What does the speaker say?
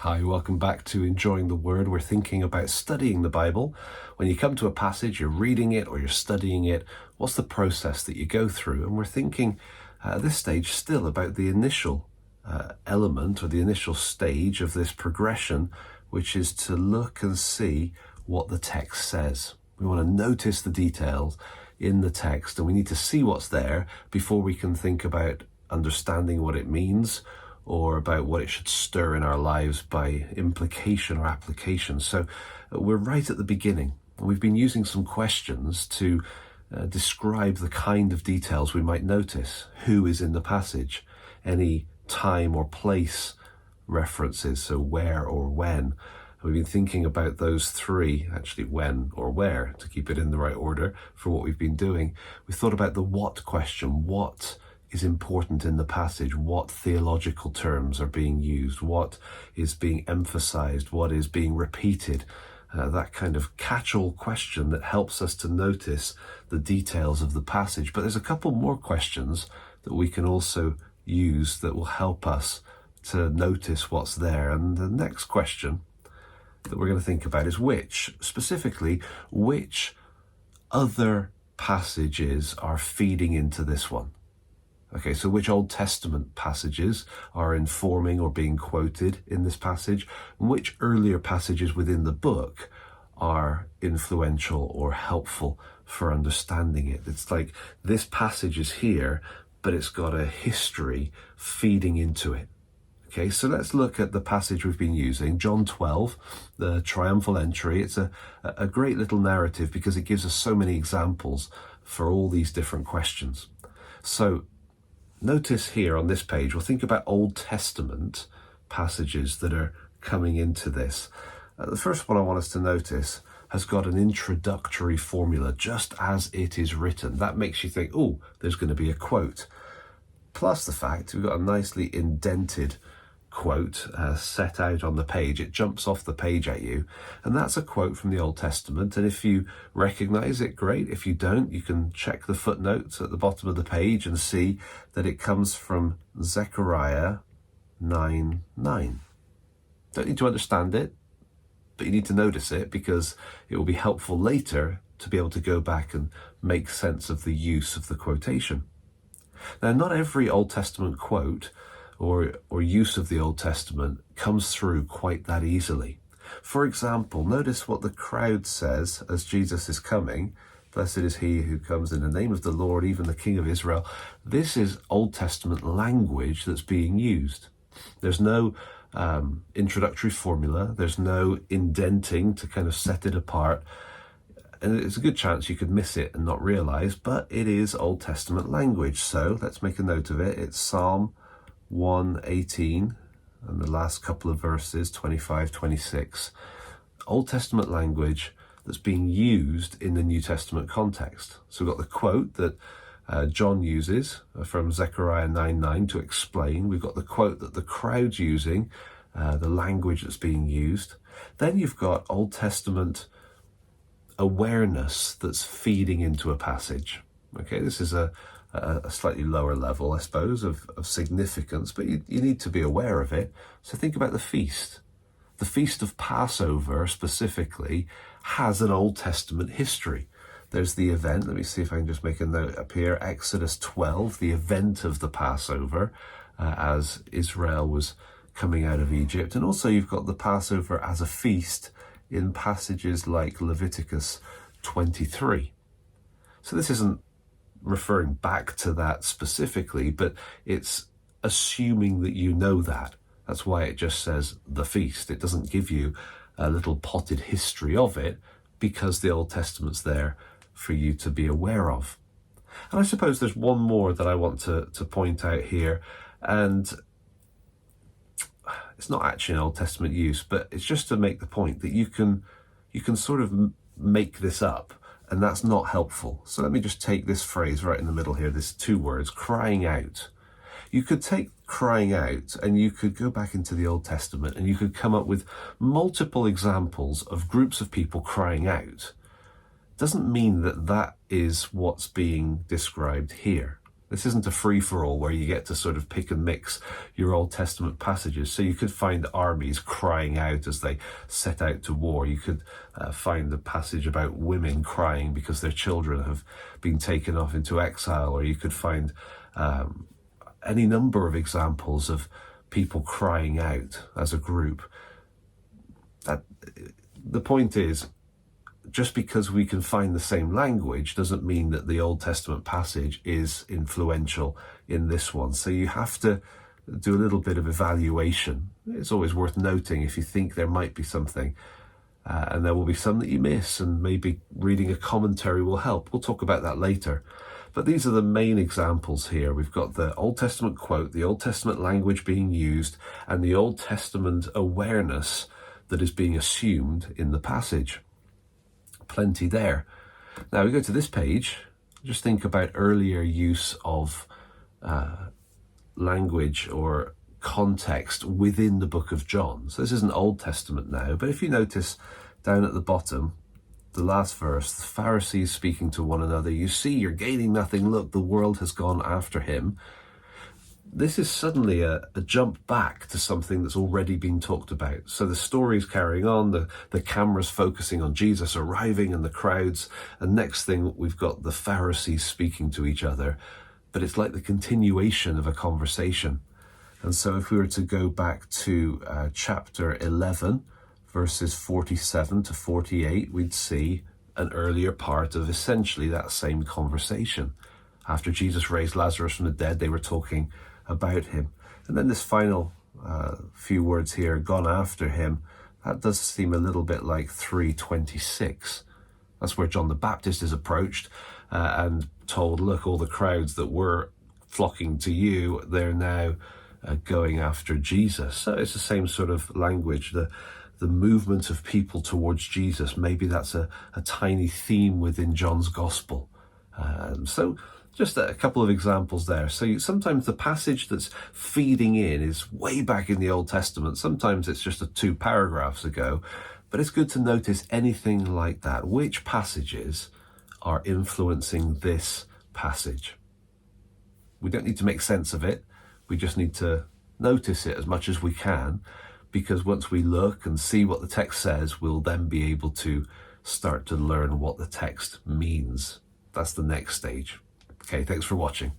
Hi, welcome back to Enjoying the Word. We're thinking about studying the Bible. When you come to a passage, you're reading it or you're studying it, what's the process that you go through? And we're thinking at this stage still about the initial element or the initial stage of this progression, which is to look and see what the text says. We want to notice the details in the text, and we need to see what's there before we can think about understanding what it means or about what it should stir in our lives by implication or application. So we're right at the beginning. We've been using some questions to describe the kind of details we might notice. Who is in the passage? Any time or place references, so where or when. We've been thinking about those three, actually when or where, to keep it in the right order for what we've been doing. We thought about the what question. What is important in the passage? What theological terms are being used? What is being emphasized? What is being repeated? That kind of catch-all question that helps us to notice the details of the passage. But there's a couple more questions that we can also use that will help us to notice what's there. And the next question that we're going to think about is specifically which other passages are feeding into this one. Okay, so which Old Testament passages are informing or being quoted in this passage, and which earlier passages within the book are influential or helpful for understanding it. It's like this passage is here, but it's got a history feeding into it. Okay, so let's look at the passage we've been using, John 12, the triumphal entry. It's a great little narrative because it gives us so many examples for all these different questions. So notice here on this page, we'll think about Old Testament passages that are coming into this. The first one I want us to notice has got an introductory formula, just as it is written. That makes you think, oh, there's going to be a quote. Plus the fact we've got a nicely indented quote set out on the page. It jumps off the page at you, and that's a quote from the Old Testament. And if you recognize it, great. If you don't, you can check the footnotes at the bottom of the page and see that it comes from Zechariah 9:9. Don't need to understand it, but you need to notice it because it will be helpful later to be able to go back and make sense of the use of the quotation. Now, not every Old Testament quote or use of the Old Testament comes through quite that easily. For example, notice what the crowd says as Jesus is coming. Blessed is he who comes in the name of the Lord, even the King of Israel. This is Old Testament language that's being used. There's no introductory formula. There's no indenting to kind of set it apart. And it's a good chance you could miss it and not realize, but it is Old Testament language. So let's make a note of it. It's Psalm 118 and the last couple of verses, 25, 26. Old Testament language that's being used in the New Testament context. So we've got the quote that John uses from Zechariah 9:9 to explain. We've got the quote that the crowd's using, the language that's being used. Then you've got Old Testament awareness that's feeding into a passage. Okay, this is a slightly lower level, I suppose, of significance, but you need to be aware of it. So think about the feast. The Feast of Passover specifically has an Old Testament history. There's the event, let me see if I can just make a note up here, Exodus 12, the event of the Passover as Israel was coming out of Egypt. And also you've got the Passover as a feast in passages like Leviticus 23. So this isn't referring back to that specifically, but it's assuming that you know that. That's why it just says the feast. It doesn't give you a little potted history of it because the Old Testament's there for you to be aware of. And I suppose there's one more that I want to point out here, and it's not actually an Old Testament use, but it's just to make the point that you can sort of make this up, and that's not helpful. So let me just take this phrase right in the middle here, this two words, crying out. You could take crying out and you could go back into the Old Testament and you could come up with multiple examples of groups of people crying out. Doesn't mean that that is what's being described here. This isn't a free-for-all where you get to sort of pick and mix your Old Testament passages. So you could find armies crying out as they set out to war. You could find the passage about women crying because their children have been taken off into exile, or you could find any number of examples of people crying out as a group. The point is, just because we can find the same language doesn't mean that the Old Testament passage is influential in this one. So you have to do a little bit of evaluation. It's always worth noting if you think there might be something, and there will be some that you miss, and maybe reading a commentary will help. We'll talk about that later. But these are the main examples here. We've got the Old Testament quote, the Old Testament language being used, and the Old Testament awareness that is being assumed in the passage. Plenty there. Now we go to this page, just think about earlier use of language or context within the book of John. So this isn't Old Testament now, but if you notice down at the bottom, the last verse, the Pharisees speaking to one another, you see, you're gaining nothing. Look, the world has gone after him. This is suddenly a jump back to something that's already been talked about. So the story's carrying on, the camera's focusing on Jesus arriving and the crowds, and next thing we've got the Pharisees speaking to each other, but it's like the continuation of a conversation. And so if we were to go back to chapter 11, verses 47 to 48, we'd see an earlier part of essentially that same conversation. After Jesus raised Lazarus from the dead, they were talking about him. And then this final few words here, gone after him, that does seem a little bit like 3:26. That's where John the Baptist is approached and told, look, all the crowds that were flocking to you, they're now going after Jesus. So it's the same sort of language, the movement of people towards Jesus. Maybe that's a tiny theme within John's gospel. So just a couple of examples there. So sometimes the passage that's feeding in is way back in the Old Testament. Sometimes it's just 2 paragraphs ago. But it's good to notice anything like that. Which passages are influencing this passage? We don't need to make sense of it. We just need to notice it as much as we can, because once we look and see what the text says, we'll then be able to start to learn what the text means. That's the next stage. Okay, thanks for watching.